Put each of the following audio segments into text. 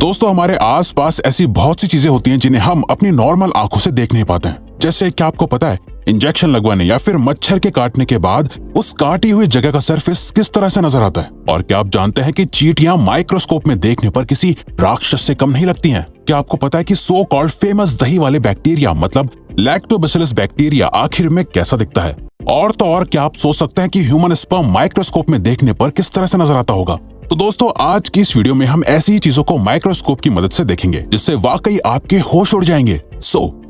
दोस्तों हमारे आसपास ऐसी बहुत सी चीजें होती हैं जिन्हें हम अपनी नॉर्मल आंखों से देख नहीं पाते हैं। जैसे क्या आपको पता है इंजेक्शन लगवाने या फिर मच्छर के काटने के बाद उस काटी हुई जगह का सरफेस किस तरह से नजर आता है? और क्या आप जानते हैं कि चींटियां माइक्रोस्कोप में देखने पर किसी राक्षस से कम नहीं लगती हैं? क्या आपको पता है कि सो कॉल्ड फेमस दही वाले बैक्टीरिया मतलब लैक्टोबैसिलस बैक्टीरिया आखिर में कैसा दिखता है? और तो और क्या आप सोच सकते हैं कि ह्यूमन स्पर्म माइक्रोस्कोप में देखने पर किस तरह से नजर आता होगा? तो दोस्तों आज की इस वीडियो में हम ऐसी ही चीजों को माइक्रोस्कोप की मदद से देखेंगे जिससे वाकई आपके होश उड़ जाएंगे।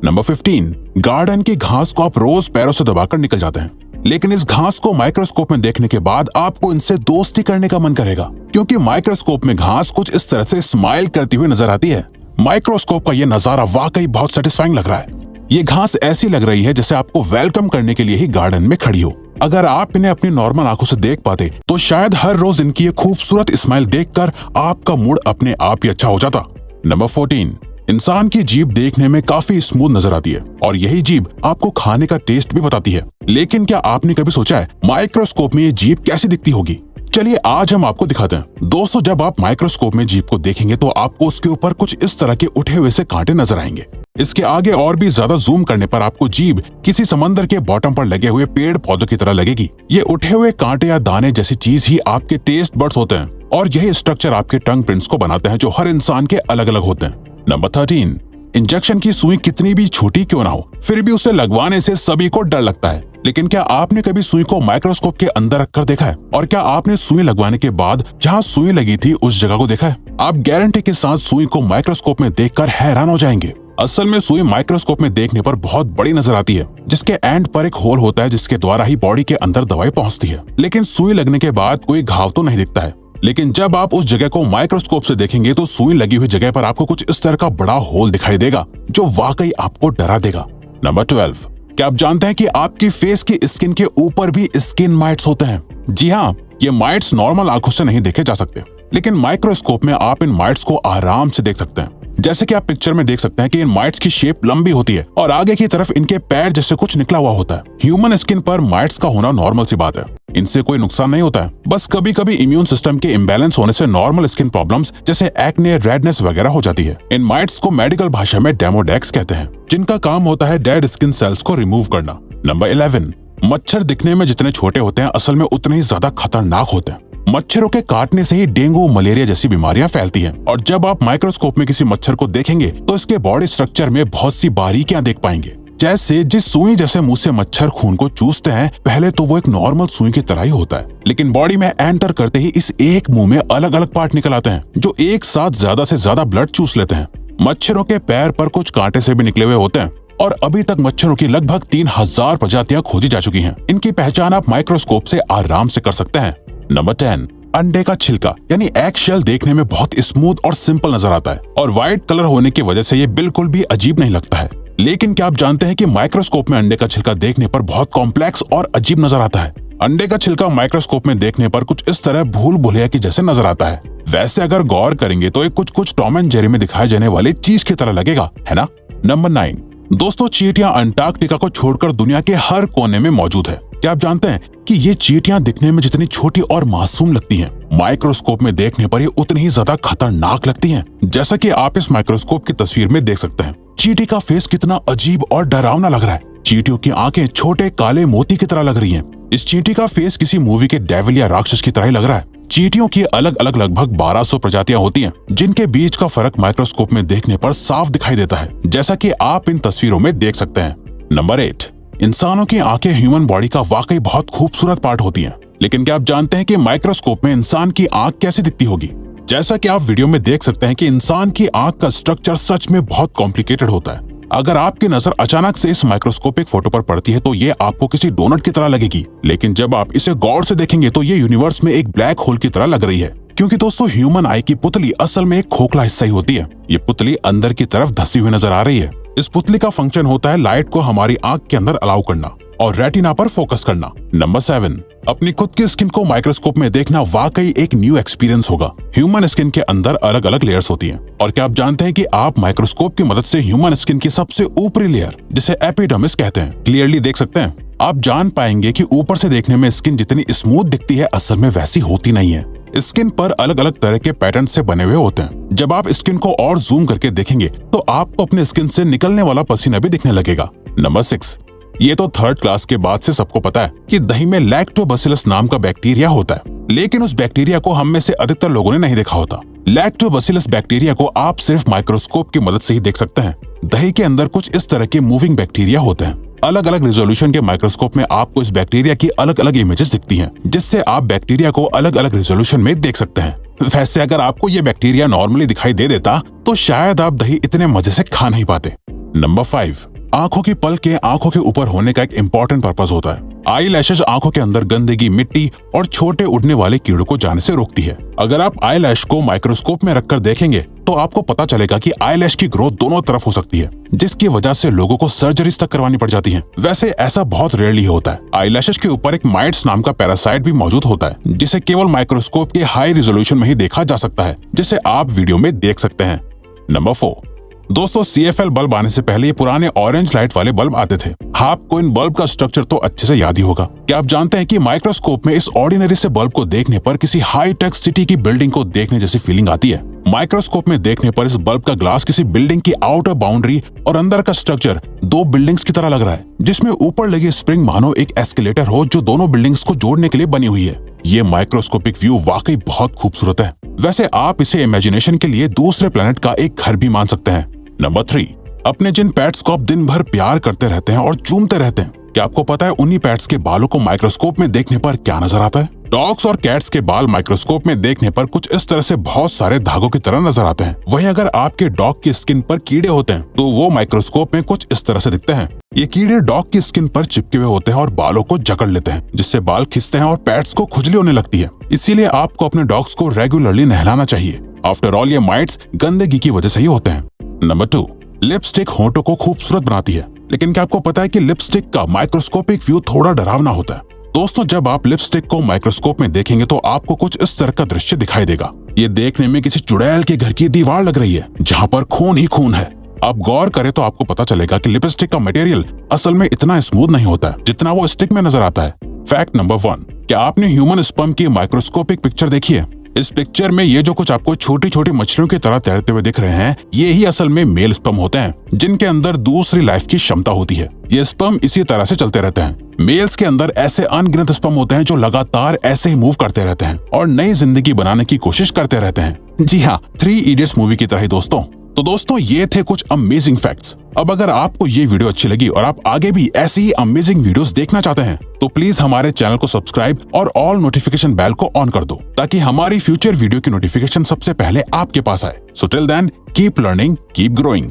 नंबर 15, गार्डन की घास को आप रोज पैरों से दबाकर निकल जाते हैं, लेकिन इस घास को माइक्रोस्कोप में देखने के बाद आपको इनसे दोस्ती करने का मन करेगा, क्योंकि माइक्रोस्कोप में घास कुछ इस तरह से स्माइल करती हुई नजर आती है। माइक्रोस्कोप का ये नजारा वाकई बहुत सेटिस्फाइंग लग रहा है। ये घास ऐसी लग रही है जैसे आपको वेलकम करने के लिए ही गार्डन में खड़ी हो। अगर आप इन्हें अपनी नॉर्मल आंखों से देख पाते तो शायद हर रोज इनकी ये खूबसूरत स्माइल देखकर आपका मूड अपने आप ही अच्छा हो जाता। नंबर 14, इंसान की जीभ देखने में काफी स्मूथ नजर आती है और यही जीभ आपको खाने का टेस्ट भी बताती है। लेकिन क्या आपने कभी सोचा है माइक्रोस्कोप में ये जीभ कैसी दिखती होगी? चलिए आज हम आपको दिखाते हैं। दोस्तों जब आप माइक्रोस्कोप में जीभ को देखेंगे तो आपको उसके ऊपर कुछ इस तरह के उठे हुए से कांटे नजर आएंगे। इसके आगे और भी ज्यादा जूम करने पर आपको जीभ किसी समंदर के बॉटम पर लगे हुए पेड़ पौधों की तरह लगेगी। ये उठे हुए कांटे या दाने जैसी चीज ही आपके टेस्ट बड्स होते हैं और यही स्ट्रक्चर आपके टंग प्रिंट्स को बनाते हैं जो हर इंसान के अलग अलग होते हैं। नंबर 13, इंजेक्शन की सुई कितनी भी छोटी क्यों ना हो फिर भी उसे लगवाने से सभी को डर लगता है। लेकिन क्या आपने कभी सुई को माइक्रोस्कोप के अंदर रखकर देखा है? और क्या आपने सुई लगवाने के बाद जहां सुई लगी थी उस जगह को देखा है? आप गारंटी के साथ सुई को माइक्रोस्कोप में देखकर हैरान हो जाएंगे। असल में सुई माइक्रोस्कोप में देखने पर बहुत बड़ी नजर आती है, जिसके एंड पर एक होल होता है जिसके द्वारा ही बॉडी के अंदर दवाई पहुंचती है। लेकिन सुई लगने के बाद कोई घाव तो नहीं दिखता है। लेकिन जब आप उस जगह को माइक्रोस्कोप से देखेंगे तो सुई लगी हुई जगह पर आपको कुछ इस तरह का बड़ा होल दिखाई देगा जो वाकई आपको डरा देगा। नंबर 12, क्या आप जानते हैं कि आपकी फेस की स्किन के ऊपर भी स्किन माइट्स होते हैं? जी हाँ, ये माइट्स नॉर्मल आंखों से नहीं देखे जा सकते, लेकिन माइक्रोस्कोप में आप इन माइट्स को आराम से देख सकते हैं। जैसे कि आप पिक्चर में देख सकते हैं कि इन माइट्स की शेप लंबी होती है और आगे की तरफ इनके पैर जैसे कुछ निकला हुआ होता है। ह्यूमन स्किन पर माइट्स का होना नॉर्मल सी बात है, इनसे कोई नुकसान नहीं होता है। बस कभी कभी इम्यून सिस्टम के इम्बैलेंस होने से नॉर्मल स्किन प्रॉब्लम्स जैसे एक्ने, रेडनेस वगैरह हो जाती है। इन माइट्स को मेडिकल भाषा में डेमोडेक्स कहते हैं, जिनका काम होता है डेड स्किन सेल्स को रिमूव करना। नंबर 11, मच्छर दिखने में जितने छोटे होते हैं असल में उतने ही ज्यादा खतरनाक होते हैं। मच्छरों के काटने से ही डेंगू, मलेरिया जैसी बीमारियां फैलती हैं और जब आप माइक्रोस्कोप में किसी मच्छर को देखेंगे तो इसके बॉडी स्ट्रक्चर में बहुत सी बारीकियां देख पाएंगे। जैसे जिस सुई जैसे मुंह से मच्छर खून को चूसते हैं पहले तो वो एक नॉर्मल सुई की तरह ही होता है, लेकिन बॉडी में एंटर करते ही इस एक मुंह में अलग अलग पार्ट निकल आते हैं जो एक साथ ज्यादा से ज्यादा ब्लड चूस लेते हैं। मच्छरों के पैर पर कुछ कांटे से भी निकले हुए होते हैं और अभी तक मच्छरों की लगभग 3000 प्रजातियां खोजी जा चुकी हैं। इनकी पहचान आप माइक्रोस्कोप से आराम से कर सकते हैं। नंबर 10, अंडे का छिलका यानी एग शेल देखने में बहुत स्मूथ और सिंपल नजर आता है और व्हाइट कलर होने की वजह से ये बिल्कुल भी अजीब नहीं लगता है। लेकिन क्या आप जानते हैं कि माइक्रोस्कोप में अंडे का छिलका देखने पर बहुत कॉम्प्लेक्स और अजीब नजर आता है? अंडे का छिलका माइक्रोस्कोप में देखने पर कुछ इस तरह भूल भुलैया की जैसे नजर आता है। वैसे अगर गौर करेंगे तो ये कुछ टॉम एंड जेरी में दिखाए जाने वाली चीज की तरह लगेगा, है ना? नंबर 9, दोस्तों चींटियां अंटार्कटिका को छोड़कर दुनिया के हर कोने में मौजूद है। क्या आप जानते हैं कि ये चींटियां दिखने में जितनी छोटी और मासूम लगती हैं, माइक्रोस्कोप में देखने पर ये उतनी ही ज्यादा खतरनाक लगती हैं। जैसा कि आप इस माइक्रोस्कोप की तस्वीर में देख सकते हैं, चींटी का फेस कितना अजीब और डरावना लग रहा है। चींटियों की आंखें छोटे काले मोती की तरह लग रही हैं। इस चींटी का फेस किसी मूवी के डेविल या राक्षस की तरह ही लग रहा है। चींटियों की अलग अलग लगभग 1200 प्रजातियां होती हैं, जिनके बीच का फर्क माइक्रोस्कोप में देखने पर साफ दिखाई देता है, जैसा कि आप इन तस्वीरों में देख सकते हैं। नंबर 8, इंसानों की आंखें ह्यूमन बॉडी का वाकई बहुत खूबसूरत पार्ट होती हैं, लेकिन क्या आप जानते हैं कि माइक्रोस्कोप में इंसान की आंख कैसी दिखती होगी? जैसा कि आप वीडियो में देख सकते हैं कि इंसान की आंख का स्ट्रक्चर सच में बहुत कॉम्प्लिकेटेड होता है। अगर आपकी नजर अचानक से इस माइक्रोस्कोपिक फोटो पर पड़ती है तो ये आपको किसी डोनट की तरह लगेगी, लेकिन जब आप इसे गौर से देखेंगे तो ये यूनिवर्स में एक ब्लैक होल की तरह लग रही है। क्योंकि दोस्तों ह्यूमन आई की पुतली असल में एक खोखला हिस्सा ही होती है। ये पुतली अंदर की तरफ धसी हुई नजर आ रही है। इस पुतली का फंक्शन होता है लाइट को हमारी आंख के अंदर अलाउ करना और रेटिना पर फोकस करना। नंबर 7, अपनी खुद की स्किन को माइक्रोस्कोप में देखना वाकई एक न्यू एक्सपीरियंस होगा। ह्यूमन स्किन के अंदर अलग अलग लेयर्स होती हैं और क्या आप जानते हैं कि आप माइक्रोस्कोप की मदद से ह्यूमन स्किन की सबसे ऊपरी लेयर जिसे एपिडर्मिस कहते हैं क्लियरली देख सकते हैं? आप जान पाएंगे कि ऊपर से देखने में स्किन जितनी स्मूथ दिखती है असल में वैसी होती नहीं है। स्किन पर अलग अलग तरह के पैटर्न से बने हुए होते हैं। जब आप स्किन को और जूम करके देखेंगे तो आपको अपने स्किन से निकलने वाला पसीना भी दिखने लगेगा। नंबर 6, ये तो थर्ड क्लास के बाद से सबको पता है कि दही में लैक्टोबैसिलस नाम का बैक्टीरिया होता है, लेकिन उस बैक्टीरिया को हम में से अधिकतर लोगों ने नहीं देखा होता। लैक्टोबैसिलस बैक्टीरिया को आप सिर्फ माइक्रोस्कोप की मदद से ही देख सकते हैं। दही के अंदर कुछ इस तरह के मूविंग बैक्टीरिया होते हैं। अलग अलग रेजोल्यूशन के माइक्रोस्कोप में आपको इस बैक्टीरिया की अलग अलग इमेजेस दिखती हैं, जिससे आप बैक्टीरिया को अलग अलग रेजोल्यूशन में देख सकते हैं। वैसे अगर आपको ये बैक्टीरिया नॉर्मली दिखाई दे देता तो शायद आप दही इतने मजे से खा नहीं पाते। नंबर 5, आंखों की पलकें आंखों के ऊपर होने का एक इम्पोर्टेंट पर्पस होता है। आई लैशेज आंखों के अंदर गंदगी, मिट्टी और छोटे उड़ने वाले कीड़ों को जाने से रोकती है। अगर आप आई लैश को माइक्रोस्कोप में रखकर देखेंगे तो आपको पता चलेगा कि आई लैश की ग्रोथ दोनों तरफ हो सकती है, जिसकी वजह से लोगों को सर्जरीज तक करवानी पड़ जाती है। वैसे ऐसा बहुत रेयरली होता है। आई लैशेज के ऊपर एक माइट्स नाम का पैरासाइट भी मौजूद होता है, जिसे केवल माइक्रोस्कोप के हाई रिजोल्यूशन में ही देखा जा सकता है, जिसे आप वीडियो में देख सकते हैं। नंबर 4, दोस्तों CFL बल्ब आने से पहले ये पुराने ऑरेंज लाइट वाले बल्ब आते थे। आपको इन बल्ब का स्ट्रक्चर तो अच्छे से याद ही होगा। क्या आप जानते हैं कि माइक्रोस्कोप में इस ऑर्डिनरी से बल्ब को देखने पर किसी हाई टेक सिटी की बिल्डिंग को देखने जैसी फीलिंग आती है। माइक्रोस्कोप में देखने पर इस बल्ब का ग्लास किसी बिल्डिंग की आउटर बाउंड्री और अंदर का स्ट्रक्चर दो बिल्डिंग्स की तरह लग रहा है, जिसमें ऊपर लगी स्प्रिंग मानो एक एस्केलेटर हो जो दोनों बिल्डिंग्स को जोड़ने के लिए बनी हुई है। ये माइक्रोस्कोपिक व्यू वाकई बहुत खूबसूरत है। वैसे आप इसे इमेजिनेशन के लिए दूसरे प्लेनेट का एक घर भी मान सकते हैं। नंबर 3, अपने जिन पेट्स को आप दिन भर प्यार करते रहते हैं और चूमते रहते हैं, क्या आपको पता है उन्हीं पेट्स के बालों को माइक्रोस्कोप में देखने पर क्या नजर आता है? डॉग्स और कैट्स के बाल माइक्रोस्कोप में देखने पर कुछ इस तरह से बहुत सारे धागों की तरह नजर आते हैं। वहीं अगर आपके डॉग की स्किन पर कीड़े होते हैं तो वो माइक्रोस्कोप में कुछ इस तरह से दिखते हैं। ये कीड़े डॉग की स्किन पर चिपके हुए होते हैं और बालों को जकड़ लेते हैं, जिससे बाल खिंचते हैं और पेट्स को खुजली होने लगती है। इसीलिए आपको अपने डॉग्स को रेगुलरली नहलाना चाहिए। आफ्टर ऑल ये माइट्स गंदगी की वजह से ही होते हैं। नंबर 2, लिपस्टिक होंठों को खूबसूरत बनाती है, लेकिन क्या आपको पता है कि लिपस्टिक का माइक्रोस्कोपिक व्यू थोड़ा डरावना होता है? दोस्तों, जब आप लिपस्टिक को माइक्रोस्कोप में देखेंगे तो आपको कुछ इस तरह का दृश्य दिखाई देगा। ये देखने में किसी चुड़ैल के घर की दीवार लग रही है, जहाँ पर खून ही खून है। आप गौर करें तो आपको पता चलेगा कि लिपस्टिक का मटेरियल असल में इतना स्मूथ नहीं होता है जितना वो स्टिक में नजर आता है। फैक्ट नंबर 1, क्या आपने ह्यूमन स्पर्म की माइक्रोस्कोपिक पिक्चर देखी है? इस पिक्चर में ये जो कुछ आपको छोटी छोटी मछलियों की तरह तैरते हुए दिख रहे हैं, ये ही असल में मेल स्पर्म होते हैं, जिनके अंदर दूसरी लाइफ की क्षमता होती है। ये स्पर्म इसी तरह से चलते रहते हैं। मेल्स के अंदर ऐसे अनगिनत स्पर्म होते हैं जो लगातार ऐसे ही मूव करते रहते हैं और नई जिंदगी बनाने की कोशिश करते रहते हैं। जी हाँ, 3 इडियट्स मूवी की तरह ही दोस्तों। तो दोस्तों, ये थे कुछ अमेजिंग फैक्ट्स। अब अगर आपको ये वीडियो अच्छी लगी और आप आगे भी ऐसी ही अमेजिंग वीडियोस देखना चाहते हैं तो प्लीज हमारे चैनल को सब्सक्राइब और ऑल नोटिफिकेशन बेल को ऑन कर दो, ताकि हमारी फ्यूचर वीडियो की नोटिफिकेशन सबसे पहले आपके पास आए। So till then, keep learning, keep growing.